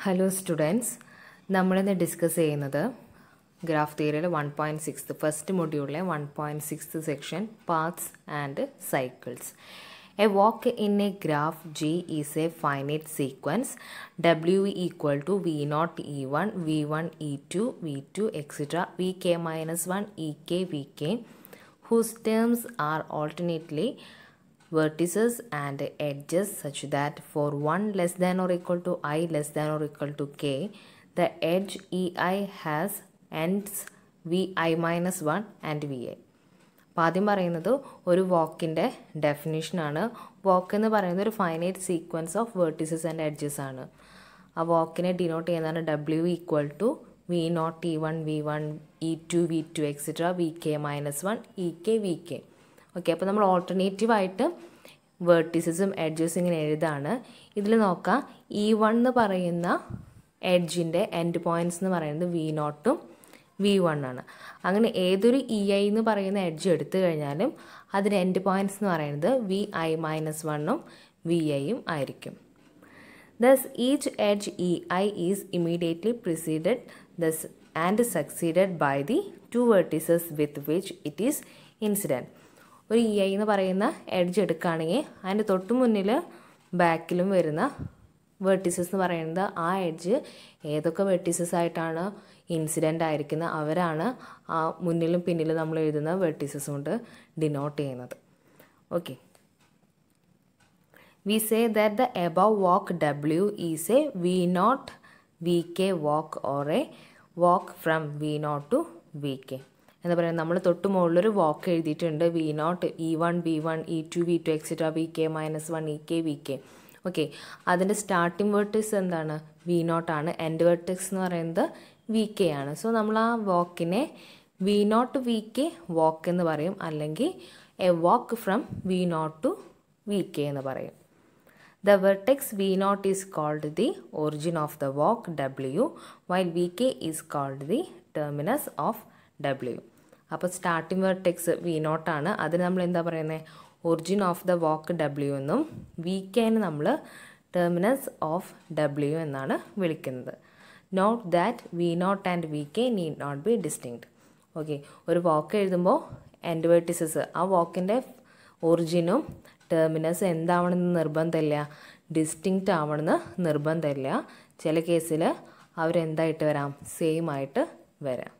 Hello students, നമ്മളിന്ന് discuss ചെയ്യുന്നത് graph തിയറിയിലെ 1.6 ഫസ്റ്റ് മൊഡ്യൂളിലെ 1.6 section paths and cycles. A walk in a graph G is a finite sequence W equal to V0 E1 V1 E2 V2 etc. Vk minus 1 Ek Vk whose terms are alternately vertices and edges such that for 1 less than or equal to I less than or equal to k, the edge Ei has ends Vi minus 1 and Vi. അപ്പോൾ ആദ്യം പറയുന്നത് ഒരു വാക്കിൻ്റെ ഡെഫിനിഷനാണ്. വാക്ക് എന്ന് പറയുന്നത് ഒരു finite sequence of vertices and edges ആണ്. ആ വാക്കിനെ ഡിനോട്ട് ചെയ്യുന്നതാണ് W equal to V0 E1 V1 E2 V2 etcetera Vk minus 1 Ek Vk. Okay, അപ്പോൾ നമ്മൾ ഓൾട്ടർനേറ്റീവായിട്ട് വേർട്ടിസസും എഡ്ജസും ഇങ്ങനെ എഴുതാണ്. ഇതിൽ നോക്കാം, E1 എന്ന് പറയുന്ന എഡ്ജിൻ്റെ എൻഡ് പോയിൻറ്റ്സ് എന്ന് പറയുന്നത് V0ഉം V1 ആണ്. അങ്ങനെ ഏതൊരു EI എന്ന് പറയുന്ന എഡ്ജ് എടുത്തു കഴിഞ്ഞാലും അതിന് എൻഡ് പോയിൻറ്റ്സ് എന്ന് പറയുന്നത് Vi മൈനസ് 1ഉം Vi ആയിരിക്കും. Thus each edge Ei is immediately preceded thus and succeeded by the two vertices with which it is incident. ഒരു EI എന്ന് പറയുന്ന എഡ്ജ് എടുക്കുകയാണെങ്കിൽ അതിൻ്റെ തൊട്ട് മുന്നിൽ ബാക്കിലും വരുന്ന വെർട്ടിസസ് എന്ന് പറയുന്നത് ആ എഡ്ജ് ഏതൊക്കെ വെർട്ടിസസ് ആയിട്ടാണ് ഇൻസിഡൻ്റ് ആയിരിക്കുന്നത് അവരാണ് ആ മുന്നിലും പിന്നിലും നമ്മൾ എഴുതുന്ന വെർട്ടിസസ് കൊണ്ട് ഡിനോട്ട് ചെയ്യുന്നത്. Okay, we say that the above walk W is a V0 Vk walk or a walk from V0 to Vk. എന്താ പറയുക, നമ്മൾ തൊട്ട് മുകളിലൊരു വാക്ക് എഴുതിയിട്ടുണ്ട് V0 E1 V1 E2 V2 etcetera Vk minus 1 Ek Vk. Okay, അതിൻ്റെ starting vertex എന്താണ്? V0 ആണ്. End vertex എന്ന് പറയുന്നത് Vk ആണ്. സോ നമ്മൾ ആ വാക്കിനെ V0 Vk വാക്ക് എന്ന് പറയും, അല്ലെങ്കിൽ a walk from V0 to Vk എന്ന് പറയും. The vertex V0 is called the origin of the walk W, while Vk is called the terminus of W. അപ്പോൾ സ്റ്റാർട്ടിംഗ് വെർട്ടെക്സ് V0 ആണ്. അതിന് നമ്മൾ എന്താ പറയുന്നത്? Origin of the walk W എന്നും Vkന് നമ്മൾ ടെർമിനസ് ഓഫ് W എന്നാണ് വിളിക്കുന്നത്. Note that V0 and Vk need not be distinct. Okay, ഒരു വാക്ക് എഴുതുമ്പോൾ എൻഡ് വെർട്ടിസസ് ആ വാക്കിൻ്റെ ഒറിജിനും ടെർമിനസ് എന്താവണമെന്ന് നിർബന്ധമില്ല, ഡിസ്റ്റിങ്ക്റ്റ് ആവണമെന്ന് നിർബന്ധമില്ല. ചില കേസിൽ അവരെന്തായിട്ട് വരാം? സെയിം ആയിട്ട് വരാം.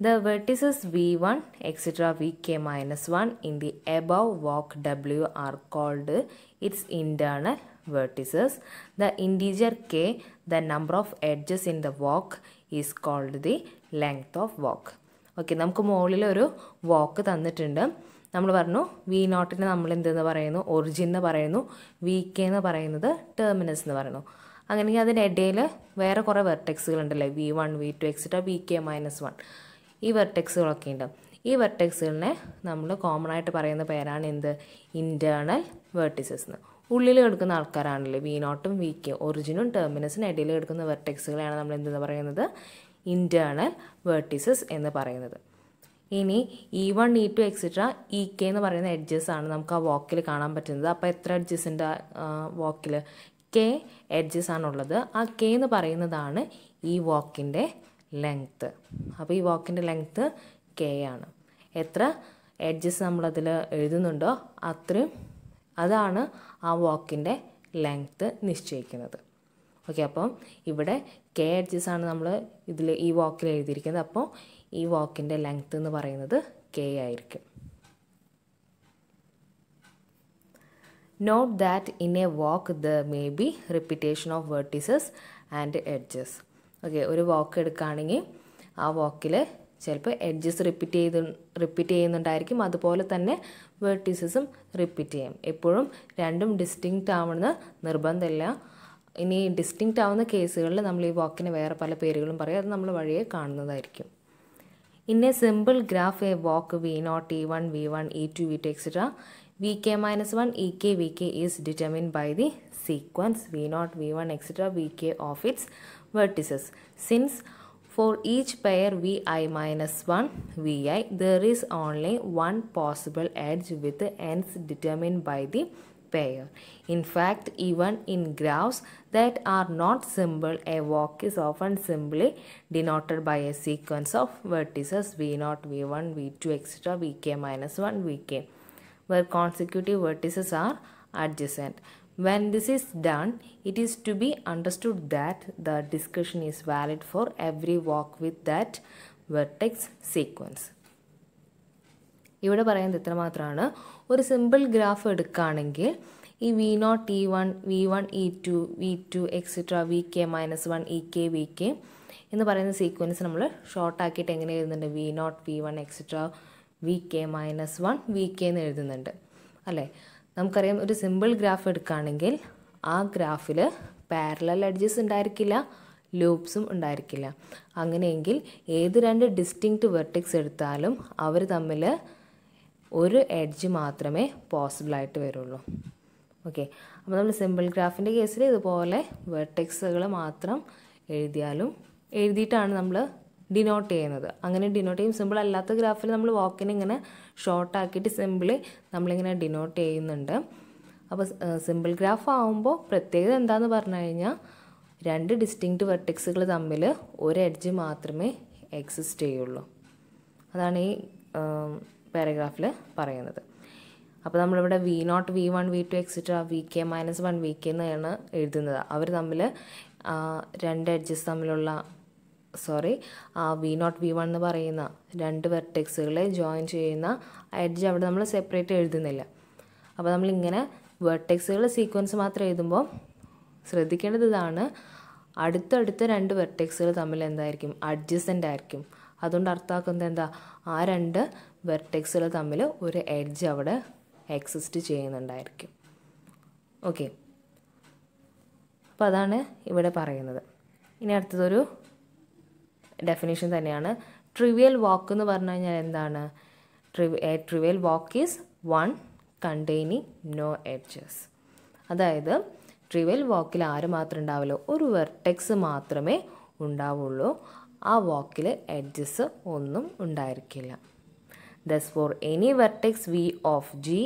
The vertices V1 etc. Vk minus 1 in the above walk W are called its internal vertices. The integer k, the number of edges in the walk, is called the length of walk. Okay, നമുക്ക് മുകളിൽ ഒരു വാക്ക് തന്നിട്ടുണ്ട്. നമ്മൾ പറഞ്ഞു V0നെ നമ്മൾ എന്തെന്ന് പറയുന്നു? Origin എന്ന് പറയുന്നു. Vk എന്ന് പറയുന്നത് ടെർമിനസ് എന്ന് പറയുന്നു. അങ്ങനെയെങ്കിൽ അതിനിടയിൽ വേറെ കുറേ വെർട്ടെക്സുകളുണ്ടല്ലേ, V1 V2 etcetera Vk minus 1. ഈ വെർട്ടെക്സുകളൊക്കെ ഉണ്ട്. ഈ വെർട്ടെക്സുകളിനെ നമ്മൾ കോമൺ ആയിട്ട് പറയുന്ന പേരാണ് എന്ത്? ഇൻറ്റേർണൽ വെർട്ടിസസ് എന്ന്. ഉള്ളിൽ കിടക്കുന്ന ആൾക്കാരാണല്ലേ V0ഉം Vk, ഒറിജിനും ടെർമിനസിനും ഇടയിൽ കിടക്കുന്ന വെർട്ടെക്സുകളെയാണ് നമ്മൾ എന്തെന്ന് പറയുന്നത്? ഇൻറ്റേർണൽ വെർട്ടിസസ് എന്ന് പറയുന്നത്. ഇനി E1 E2 എക്സെട്ര Ek എന്ന് പറയുന്ന എഡ്ജസ് ആണ് നമുക്ക് ആ വാക്കിൽ കാണാൻ പറ്റുന്നത്. അപ്പോൾ എത്ര എഡ്ജസ് ഉണ്ട് വാക്കിൽ? K എഡ്ജസ് ആണുള്ളത്. ആ K എന്ന് പറയുന്നതാണ് ഈ വാക്കിൻ്റെ ലെങ്ത്ത്. അപ്പോൾ ഈ വാക്കിൻ്റെ ലെങ്ത്ത് K ആണ്. എത്ര എഡ്ജസ് നമ്മളതിൽ എഴുതുന്നുണ്ടോ അതാണ് ആ വാക്കിൻ്റെ ലെങ്ത്ത് നിശ്ചയിക്കുന്നത്. ഓക്കെ, അപ്പം ഇവിടെ K എഡ്ജസ് ആണ് നമ്മൾ ഈ വാക്കിൽ എഴുതിയിരിക്കുന്നത്. അപ്പോൾ ഈ വാക്കിൻ്റെ ലെങ്ത്ത് എന്ന് പറയുന്നത് K ആയിരിക്കും. Note that in a walk there may be repetition of vertices and edges. Okay, ഒരു വാക്ക് എടുക്കുകയാണെങ്കിൽ ആ വാക്കിൽ ചിലപ്പോൾ എഡ്ജസ് റിപ്പീറ്റ് ചെയ്യുന്നുണ്ടായിരിക്കും, അതുപോലെ തന്നെ വെർട്ടിസസും റിപ്പീറ്റ് ചെയ്യും. എപ്പോഴും രണ്ടും ഡിസ്റ്റിങ്ക്റ്റ് ആവണമെന്ന് നിർബന്ധമില്ല. ഇനി ഡിസ്റ്റിങ്ക്റ്റ് ആവുന്ന കേസുകളിൽ നമ്മൾ ഈ വാക്കിന് വേറെ പല പേരുകളും പറയും, അത് നമ്മൾ വഴിയെ കാണുന്നതായിരിക്കും. In a simple graph, a walk V0 E1 V1 E2 V2 etc. Vk minus 1 Ek Vk is determined by the sequence V0 V1 etc. Vk of its vertices. Since for each pair Vi minus 1 Vi, there is only one possible edge with ends determined by the pair. In fact, even in graphs that are not simple, a walk is often simply denoted by a sequence of vertices v0, v1, v2, etc., vk minus 1, vk, where consecutive vertices are adjacent. When this is done, it is to be understood that the discussion is valid for every walk with that vertex sequence. ഇവിടെ പറയുന്നത് ഇത്ര മാത്രമാണ്. ഒരു simple graph എടുക്കുകയാണെങ്കിൽ ഈ v0, e1, v1, e2, v2, etcetera vk minus 1, ek, vk എന്ന് പറയുന്ന sequence നമ്മൾ ഷോർട്ടാക്കിയിട്ട് എങ്ങനെ എഴുതുന്നുണ്ട്? v0, v1, etcetera vk minus 1, vk എന്ന് എഴുതുന്നുണ്ട് അല്ലേ? നമുക്കറിയാം ഒരു സിമ്പിൾ ഗ്രാഫ് എടുക്കുകയാണെങ്കിൽ ആ ഗ്രാഫിൽ പാരലൽ എഡ്ജസ് ഉണ്ടായിരിക്കില്ല, ലൂപ്സും ഉണ്ടായിരിക്കില്ല. അങ്ങനെയെങ്കിൽ ഏത് രണ്ട് ഡിസ്റ്റിങ്ക്റ്റ് വെർട്ടിക്സ് എടുത്താലും അവർ തമ്മിൽ ഒരു എഡ്ജ് മാത്രമേ പോസിബിളായിട്ട് വരുള്ളൂ. ഓക്കെ, അപ്പോൾ നമ്മൾ സിമ്പിൾ ഗ്രാഫിൻ്റെ കേസിൽ ഇതുപോലെ വെർട്ടെക്സുകൾ മാത്രം എഴുതിയിട്ടാണ് നമ്മൾ ഡിനോട്ട് ചെയ്യുന്നത്. അങ്ങനെ ഡിനോട്ട് ചെയ്യും. സിമ്പിൾ അല്ലാത്ത ഗ്രാഫിൽ നമ്മൾ വാക്കിനെ ഇങ്ങനെ ഷോർട്ടാക്കിയിട്ട് സിമ്പിളി നമ്മളിങ്ങനെ ഡിനോട്ട് ചെയ്യുന്നുണ്ട്. അപ്പോൾ സിമ്പിൾ ഗ്രാഫ് ആകുമ്പോൾ പ്രത്യേകത എന്താണെന്ന് പറഞ്ഞു കഴിഞ്ഞാൽ രണ്ട് ഡിസ്റ്റിങ്ക്റ്റ് വെർട്ടെക്സുകൾ തമ്മിൽ ഒരു എഡ്ജ് മാത്രമേ എക്സിസ്റ്റ് ചെയ്യുള്ളൂ. അതാണ് ഈ പാരഗ്രാഫിൽ പറയുന്നത്. അപ്പോൾ നമ്മളിവിടെ v0, v1, v2, etcetera vk minus 1, vk എന്നാണ് എഴുതുന്നത്. അവർ തമ്മിൽ രണ്ട് എഡ്ജസ് തമ്മിലുള്ള v0, v1 എന്ന് പറയുന്ന രണ്ട് വെർട്ടെക്സുകളെ ജോയിൻ ചെയ്യുന്ന എഡ്ജ് അവിടെ നമ്മൾ സെപ്പറേറ്റ് എഴുതുന്നില്ല. അപ്പോൾ നമ്മളിങ്ങനെ വെർട്ടെക്സുകൾ സീക്വൻസ് മാത്രം എഴുതുമ്പോൾ ശ്രദ്ധിക്കേണ്ടത് ഇതാണ്, അടുത്തടുത്ത രണ്ട് വെർട്ടെക്സുകൾ തമ്മിൽ എന്തായിരിക്കും? അഡ്ജസൻ്റ് ആയിരിക്കും. അതുകൊണ്ട് അർത്ഥമാക്കുന്നത് എന്താ? ആ രണ്ട് വെർട്ടെക്സുകൾ തമ്മിൽ ഒരു എഡ്ജ് അവിടെ എക്സിസ്റ്റ് ചെയ്യുന്നുണ്ടായിരിക്കും. ഓക്കെ, അപ്പോൾ അതാണ് ഇവിടെ പറയുന്നത്. ഇനി അടുത്തതൊരു ഡെഫിനേഷൻ തന്നെയാണ്. ട്രിവിയൽ വാക്ക് എന്ന് പറഞ്ഞു കഴിഞ്ഞാൽ എന്താണ്? Trivial walk is one containing no edges. അതായത് ട്രിവിയൽ വാക്കിൽ ആര് മാത്രം ഉണ്ടാവുള്ളൂ? ഒരു വെർട്ടെക്സ് മാത്രമേ ഉണ്ടാവുള്ളൂ. ആ വാക്കിൽ എഡ്ജസ് ഒന്നും ഉണ്ടായിരിക്കില്ല. Thus for any vertex v of g,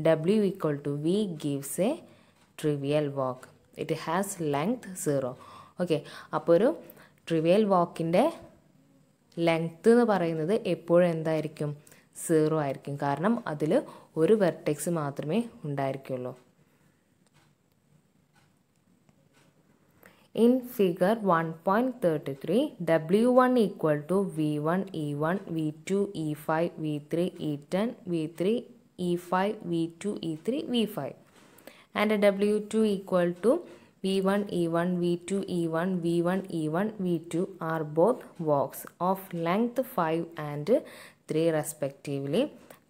w equal to v gives a trivial walk. It has length 0. Okay, അപ്പോൾ ഒരു ട്രിവിയൽ വാക്കിൻ്റെ ലെങ്ത്ത് എന്ന് പറയുന്നത് എപ്പോഴും എന്തായിരിക്കും? 0 ആയിരിക്കും. കാരണം അതിൽ ഒരു വെർട്ടെക്സ് മാത്രമേ ഉണ്ടായിരിക്കുള്ളൂ. In figure 1.33, w1 equal to v1, e1, v2, e5, v3, e10, v3, e5, v2, e3, v5 and w2 equal to v1, e1, v2, e1, v1, e1, v2 are both walks of length 5 and 3 respectively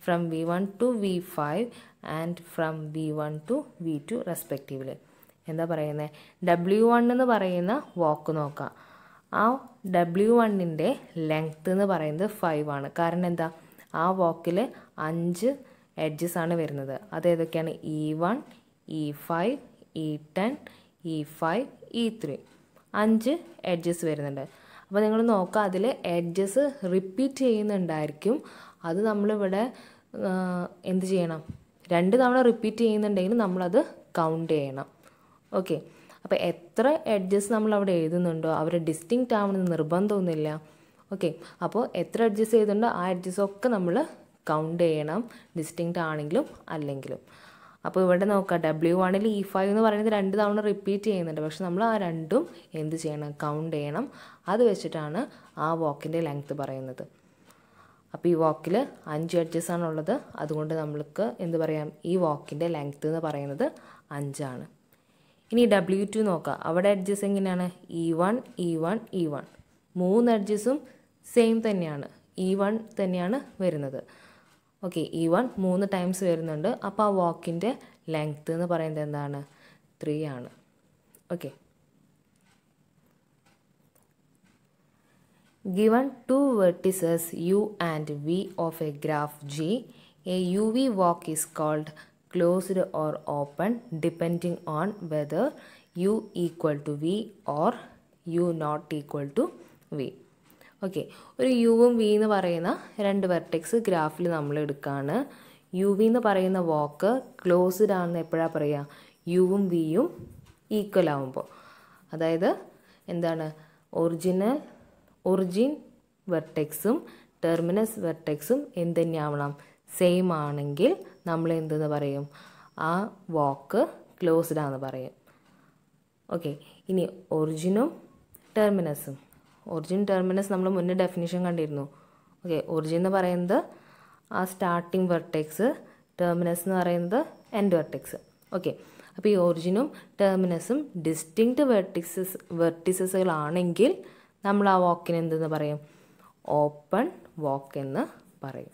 from v1 to v5 and from v1 to v2 respectively. എന്താ പറയുന്നത്? w1 എന്ന് പറയുന്ന വാക്ക് നോക്കാം. ആ w1ൻ്റെ length എന്ന് പറയുന്നത് 5 ആണ്. കാരണം എന്താ? ആ വാക്കിൽ 5 എഡ്ജസ് ആണ് വരുന്നത്. അതേതൊക്കെയാണ്? e1, e5, e10, e5, e3 5 edges വരുന്നുണ്ട്. അപ്പോൾ നിങ്ങൾ നോക്കുക, അതിൽ എഡ്ജസ് റിപ്പീറ്റ് ചെയ്യുന്നുണ്ടായിരിക്കും. അത് നമ്മളിവിടെ എന്ത് ചെയ്യണം? 2 തവണ റിപ്പീറ്റ് ചെയ്യുന്നുണ്ടെങ്കിൽ നമ്മളത് കൗണ്ട് ചെയ്യണം. ഓക്കെ, അപ്പോൾ എത്ര എഡ്ജസ് നമ്മൾ അവിടെ എഴുതുന്നുണ്ടോ അവർ ഡിസ്റ്റിങ്ക്റ്റ് ആവണമെന്ന് നിർബന്ധമൊന്നുമില്ല. ഓക്കെ, അപ്പോൾ എത്ര എഡ്ജസ് എഴുതുന്നുണ്ടോ ആ എഡ്ജസൊക്കെ നമ്മൾ കൗണ്ട് ചെയ്യണം, ഡിസ്റ്റിങ്ക്റ്റ് ആണെങ്കിലും അല്ലെങ്കിലും. അപ്പോൾ ഇവിടെ നോക്കുക, w1ൽ e5 എന്ന് പറയുന്നത് 2 തവണ റിപ്പീറ്റ് ചെയ്യുന്നുണ്ട്. പക്ഷെ നമ്മൾ ആ രണ്ടും എന്ത് ചെയ്യണം? കൗണ്ട് ചെയ്യണം. അത് വെച്ചിട്ടാണ് ആ വാക്കിൻ്റെ ലെങ്ത്ത് പറയുന്നത്. അപ്പോൾ ഈ വാക്കിൽ 5 എഡ്ജസ് ആണുള്ളത്. അതുകൊണ്ട് നമ്മൾക്ക് എന്ത് പറയാം? ഈ വാക്കിൻ്റെ ലെങ്ത്ത് എന്ന് പറയുന്നത് 5 ആണ്. ഇനി w2 നോക്കാം. അവിടെ എഡ്ജസ് എങ്ങനെയാണ്? e1, e1, e1 3 എഡ്ജസും സെയിം തന്നെയാണ്, e1 തന്നെയാണ് വരുന്നത്. ഓക്കെ, e1 3 ടൈംസ് വരുന്നുണ്ട്. അപ്പോൾ ആ വാക്കിൻ്റെ ലെങ്ത്ത് എന്ന് പറയുന്നത് എന്താണ്? 3 ആണ്. Okay, given two vertices u and v of a graph G, a UV walk is called closed or open depending on whether u equal to v or u not equal to v. Okay, ഒരു യുവും V എന്ന് പറയുന്ന രണ്ട് vertex ഗ്രാഫിൽ നമ്മൾ എടുക്കുകയാണ്. U V എന്ന് പറയുന്ന വാക്ക് closed ആണെന്ന് എപ്പോഴാണ് പറയുക? യുവും വിയും ഈക്വൽ ആവുമ്പോൾ. അതായത് എന്താണ്? ഒറിജിൻ വെർട്ടെക്സും ടെർമിനസ് വെർട്ടെക്സും എന്ത് തന്നെയാവണം? സെയിം ആണെങ്കിൽ നമ്മൾ എന്തെന്ന് പറയും? ആ വാക്ക് ക്ലോസ്ഡ് ആണെന്ന് പറയും. ഓക്കെ, ഇനി ഒറിജിനും ടെർമിനസും. ഒറിജിൻ ടെർമിനസ് നമ്മൾ മുന്നേ ഡെഫിനിഷൻ കണ്ടിരുന്നു. ഓക്കെ, ഒറിജിൻ എന്ന് പറയുന്നത് ആ സ്റ്റാർട്ടിംഗ് വെർട്ടെക്സ്, ടെർമിനസ് എന്ന് പറയുന്നത് എൻഡ് വെർട്ടെക്സ്. ഓക്കെ, അപ്പോൾ ഈ ഒറിജിനും ടെർമിനസും ഡിസ്റ്റിങ്ക്റ്റ് വെർട്ടിസസുകളാണെങ്കിൽ നമ്മൾ ആ വാക്കിന് എന്തെന്ന് പറയും? ഓപ്പൺ വാക്ക് എന്ന് പറയും.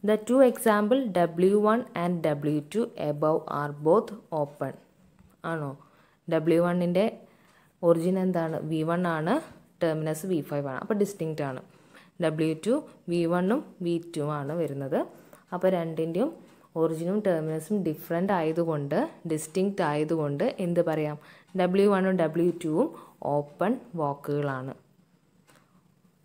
The two example W1 and W2 above are both open. ആണോ? W1ൻ്റെ ഒറിജിൻ എന്താണ്? V1 ആണ്, ടെർമിനസ് V5 ആണ്. അപ്പോൾ ഡിസ്റ്റിങ്ക്റ്റ് ആണ്. W2 V1ഉം V2 ആണ് വരുന്നത്. അപ്പോൾ രണ്ടിൻ്റെയും ഒറിജിനും ടെർമിനസും ഡിഫറെൻ്റ് ആയതുകൊണ്ട്, ഡിസ്റ്റിങ്ക്റ്റ് ആയതുകൊണ്ട് എന്ത് പറയാം? W1ഉം W2ഉം ഓപ്പൺ വാക്കുകളാണ്.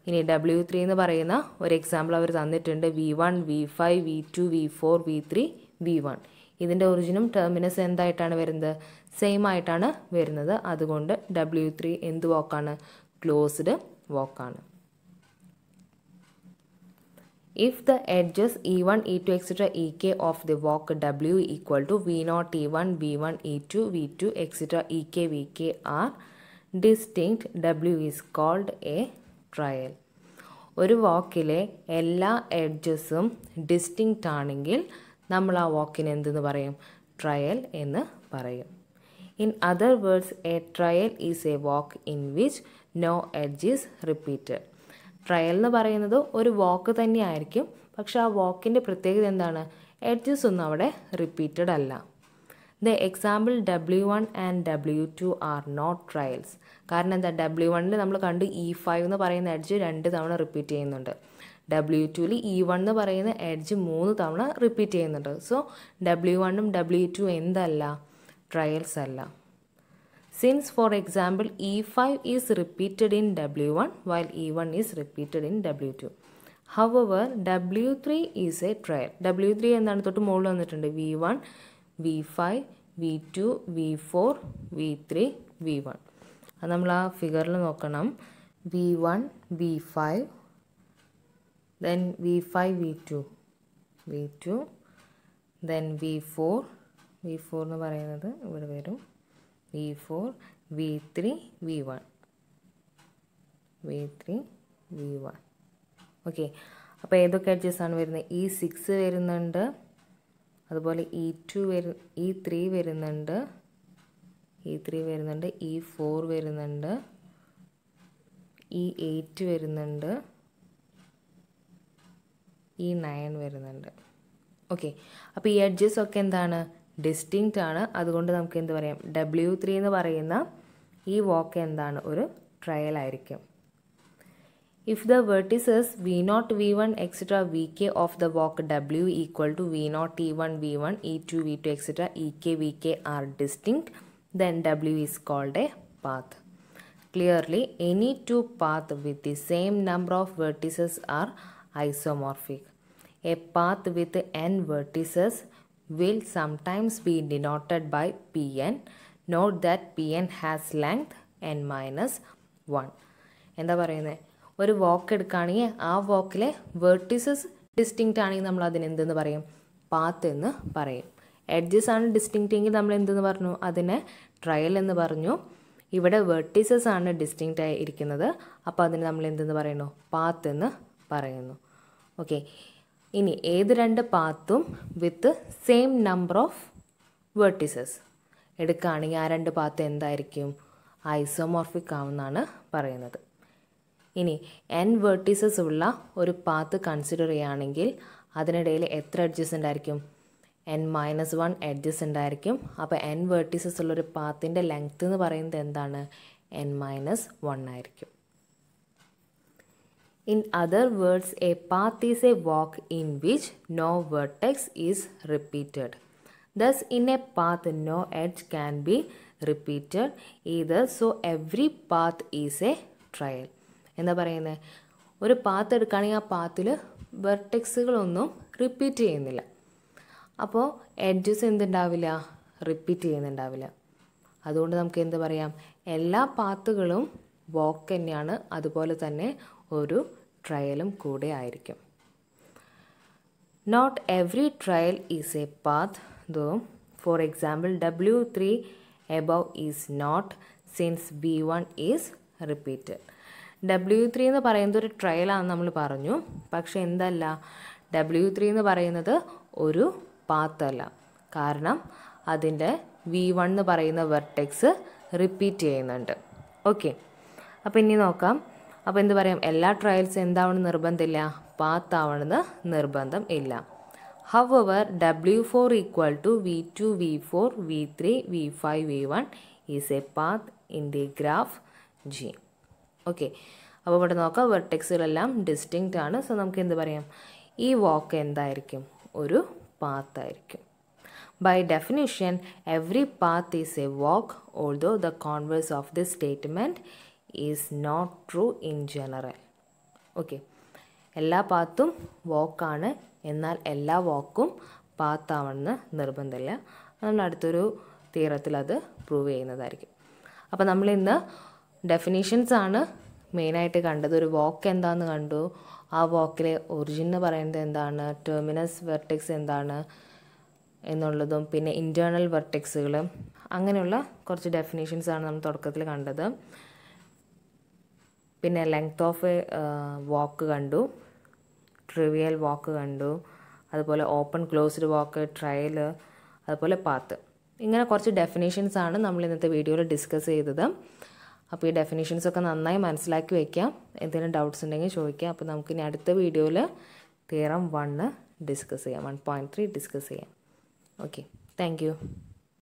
ഇനി W3 എന്ന് പറയുന്ന ഒരു എക്സാമ്പിൾ അവർ തന്നിട്ടുണ്ട്. V1, V5, V2, V4, V3, V1. ഇതിൻ്റെ ഒറിജിനും ടെർമിനസ് എന്തായിട്ടാണ് വരുന്നത്? സെയിം ആയിട്ടാണ് വരുന്നത്. അതുകൊണ്ട് W3 എന്ത് വാക്കാണ്? ക്ലോസ്ഡ് വാക്കാണ്. If the edges E1, E2, etc. Ek of the walk W equal to V0, E1, V1, E2, V2, etc. Ek, Vk are distinct, W is called a trial. ഒരു വാക്കിലെ എല്ലാ എഡ്ജസും distinct ആണെങ്കിൽ നമ്മൾ ആ വാക്കിന് എന്തെന്ന് പറയും? ട്രയൽ എന്ന് പറയും. In other words, a trail is a walk in which no edge is repeated. Trail എന്ന് പറയുന്നത് ഒരു വാക്ക് തന്നെയായിരിക്കും, പക്ഷെ ആ വാക്കിൻ്റെ പ്രത്യേകത എന്താണ്? എഡ്ജസ് ഒന്നും അവിടെ റിപ്പീറ്റഡ് അല്ല. The example W1 and W2 are not trials. കാരണം എന്താ? W1ൽ നമ്മൾ കണ്ടു E5 എന്ന് പറയുന്ന എഡ്ജ് 2 തവണ റിപ്പീറ്റ് ചെയ്യുന്നുണ്ട്. W2ൽ E1 എന്ന് പറയുന്ന എഡ്ജ് 3 തവണ റിപ്പീറ്റ് ചെയ്യുന്നുണ്ട്. സോ W1ഉം W2 എന്തല്ല? ട്രയൽസ് അല്ല. Since for example E5 is repeated in W1 while E1 is repeated in W2. However, W3 is a trial. W3 എന്താണ്? തൊട്ട് മുകളിൽ വന്നിട്ടുണ്ട്. V1, V5, V2, V4, V3, V1. അത് നമ്മൾ ആ ഫിഗറിൽ നോക്കണം. V1, V5, then V5, V2, V2, then V4 എന്ന് പറയുന്നത് ഇവിടെ വരും. V4, V3, V1, V3, V1. Okay, അപ്പോൾ ഏതൊക്കെ എഡ്ജസ് ആണ് വരുന്നത്? E6 വരുന്നുണ്ട്, അതുപോലെ E3 വരുന്നുണ്ട്, E4 വരുന്നുണ്ട്, E8 വരുന്നുണ്ട്, E9 വരുന്നുണ്ട്. ഓക്കെ, അപ്പോൾ ഈ എഡ്ജസ് ഒക്കെ എന്താണ്? ഡിസ്റ്റിങ്ക്റ്റ് ആണ്. അതുകൊണ്ട് നമുക്ക് എന്ത് പറയാം? W3 എന്ന് പറയുന്ന ഈ വാക്ക് എന്താണ്? ഒരു ട്രയൽ ആയിരിക്കും. If the vertices V0, V1, etc. Vk of the walk W equal to V0, E1, V1, E2, V2, etc. Ek, Vk are distinct, then W is called a path. Clearly, any two paths with the same number of vertices are isomorphic. A path with n vertices will sometimes be denoted by Pn. Note that Pn has length n minus 1. എന്താ പറയുന്നത്? ഒരു walk എടുക്കുകയാണെങ്കിൽ ആ വാക്കിലെ vertices distinct ആണെങ്കിൽ നമ്മൾ അതിന് എന്തെന്ന് പറയും? പാത്ത് എന്ന് പറയും. എഡ്ജസ് ആണ് ഡിസ്റ്റിങ്ക്റ്റ് എങ്കിൽ നമ്മൾ എന്തെന്ന് പറഞ്ഞു? അതിനെ ട്രയൽ എന്ന് പറഞ്ഞു. ഇവിടെ വെർട്ടിസസ് ആണ് ഡിസ്റ്റിങ്ക്റ്റ് ആയി ഇരിക്കുന്നത്, അപ്പോൾ അതിന് നമ്മൾ എന്തെന്ന് പറയുന്നു? പാത്ത് എന്ന് പറയുന്നു. ഓക്കെ, ഇനി ഏത് രണ്ട് പാത്തും with same number of vertices എടുക്കുകയാണെങ്കിൽ ആ രണ്ട് പാത്ത് എന്തായിരിക്കും? ഐസോമോർഫിക് ആവുമെന്നാണ് പറയുന്നത്. ഇനി n വെർട്ടിസസ് ഉള്ള ഒരു പാത്ത് കൺസിഡർ ചെയ്യുകയാണെങ്കിൽ അതിനിടയിൽ എത്ര എഡ്ജസ് ഉണ്ടായിരിക്കും? n-1 എഡ്ജസ് ഉണ്ടായിരിക്കും. അപ്പോൾ n വെർട്ടിസസ് ഉള്ളൊരു പാത്തിൻ്റെ ലെങ്ത്ത് എന്ന് പറയുന്നത് എന്താണ്? n-1 ആയിരിക്കും. In other words, a path is a walk in which no vertex is repeated. Thus, in a path, no edge can be repeated either. So, every path is a trial. എന്താ പറയുന്നത്? ഒരു path എടുക്കുകയാണെങ്കിൽ ആ പാത്തിൽ വെർട്ടെക്സുകളൊന്നും repeat ചെയ്യുന്നില്ല. അപ്പോൾ edges എന്തുണ്ടാവില്ല, repeat ചെയ്യുന്നുണ്ടാവില്ല. അതുകൊണ്ട് നമുക്ക് എന്ത് പറയാം, എല്ലാ പാത്തുകളും വാക്ക് തന്നെയാണ്, അതുപോലെ തന്നെ ഒരു ട്രയലും കൂടെ ആയിരിക്കും. Not every trail is a path though. For example W3 above is not since V1 is repeated. W3 എന്ന് പറയുന്നത് ഒരു ട്രയലാണെന്ന് നമ്മൾ പറഞ്ഞു. പക്ഷെ എന്തല്ല, W3 എന്ന് പറയുന്നത് ഒരു പാത്തല്ല. കാരണം അതിൻ്റെ V1 എന്ന് പറയുന്ന വെർട്ടെക്സ് റിപ്പീറ്റ് ചെയ്യുന്നുണ്ട്. ഓക്കെ, അപ്പോൾ ഇനി നോക്കാം. അപ്പോൾ എന്ത് പറയാം, എല്ലാ ട്രയൽസ് എന്താവണമെന്ന് നിർബന്ധമില്ല, പാത്ത് ആവണമെന്ന് നിർബന്ധം ഇല്ല. However, W4 equal to V2, V4, V3, V5, V1 is a path in the graph G. Okay, അപ്പോൾ ഇവിടെ നോക്കാം, വെർട്ടെക്സുകളെല്ലാം ഡിസ്റ്റിങ്ക്റ്റ് ആണ്. സോ നമുക്ക് എന്ത് പറയാം, ഈ വാക്ക് എന്തായിരിക്കും, ഒരു പാത്തായിരിക്കും. By definition, every path is a walk, although the converse of this statement is not true in general. Okay, എല്ലാ പാത്തും വാക്കാണ്, എന്നാൽ എല്ലാ വാക്കും പാത്താവണമെന്ന് നിർബന്ധമില്ല. നമ്മൾ അടുത്തൊരു തിയറത്തിൽ അത് പ്രൂവ് ചെയ്യുന്നതായിരിക്കും. അപ്പോൾ നമ്മളിന്ന് ഡെഫിനീഷൻസ് ആണ് മെയിനായിട്ട് കണ്ടത്. ഒരു വാക്ക് എന്താണെന്ന് കണ്ടു, ആ വാക്കിലെ ഒറിജിൻ എന്ന് പറയുന്നത് എന്താണ്, ടെർമിനസ് വെർട്ടെക്സ് എന്താണ് എന്നുള്ളതും, പിന്നെ ഇൻറ്റേർണൽ വെർട്ടെക്സുകൾ, അങ്ങനെയുള്ള കുറച്ച് ഡെഫിനേഷൻസ് ആണ് നമ്മൾ തുടക്കത്തിൽ കണ്ടത്. പിന്നെ ലെങ്ത് ഓഫ് വാക്ക് കണ്ടു, ട്രിവിയൽ വാക്ക് കണ്ടു, അതുപോലെ ഓപ്പൺ ക്ലോസ്ഡ് വാക്ക്, ട്രയൽ, അതുപോലെ പാത്ത്. ഇങ്ങനെ കുറച്ച് ഡെഫിനേഷൻസ് ആണ് നമ്മൾ ഇന്നത്തെ വീഡിയോയിൽ ഡിസ്കസ് ചെയ്തത്. അപ്പോൾ ഈ ഡെഫിനേഷൻസൊക്കെ നന്നായി മനസ്സിലാക്കി വയ്ക്കാം. എന്തെങ്കിലും ഡൗട്ട്സ് ഉണ്ടെങ്കിൽ ചോദിക്കാം. അപ്പോൾ നമുക്കിനി അടുത്ത വീഡിയോയിൽ തിയറം 1 ഡിസ്കസ് ചെയ്യാം, 1.3 ഡിസ്കസ് ചെയ്യാം. Okay, thank you.